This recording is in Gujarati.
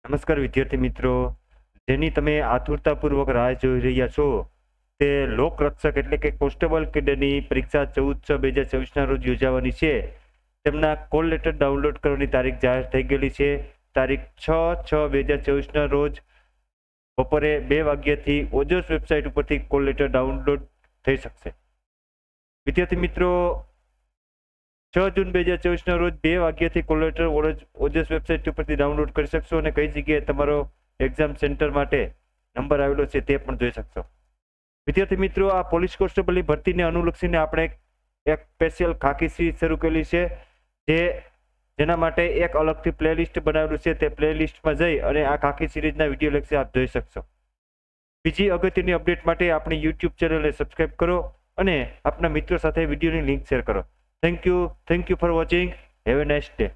નમસ્કાર વિદ્યાર્થી મિત્રો, જેની તમે આતુરતાપૂર્વક રાહ જોઈ રહ્યા છો તે લોકરક્ષક એટલે કે કોન્સ્ટેબલ કેડરની પરીક્ષા 14/6/2024ના રોજ યોજાવાની છે. તેમના કોલ લેટર ડાઉનલોડ કરવાની તારીખ જાહેર થઈ ગયેલી છે. તારીખ 6/6/2024ના રોજ બપોરે 2 વાગ્યાથી ઓજસ વેબસાઇટ ઉપરથી કોલ લેટર ડાઉનલોડ થઈ શકશે. વિદ્યાર્થી મિત્રો, 6 જૂન 2024ના રોજ 2 વાગ્યાથી કોલ લેટર ઓજસ વેબસાઇટ ઉપરથી ડાઉનલોડ કરી શકશો અને કઈ જગ્યાએ તમારો એક્ઝામ સેન્ટર માટે નંબર આવેલો છે તે પણ જોઈ શકશો. વિદ્યાર્થી મિત્રો, આ પોલીસ કોન્સ્ટેબલની ભરતીને અનુલક્ષીને આપણે એક સ્પેશિયલ ખાકી સિરીઝ શરૂ કરેલી છે, જેના માટે એક અલગથી પ્લેલિસ્ટ બનાવેલું છે. તે પ્લેલિસ્ટમાં જઈ અને આ ખાકી સિરીઝના વિડીયો લેક્ચર આપ જોઈ શકશો. બીજી અગત્યની અપડેટ માટે આપણી યુટ્યુબ ચેનલને સબસ્ક્રાઇબ કરો અને આપના મિત્રો સાથે વિડીયોની લિંક શેર કરો. Thank you for watching. Have a nice day.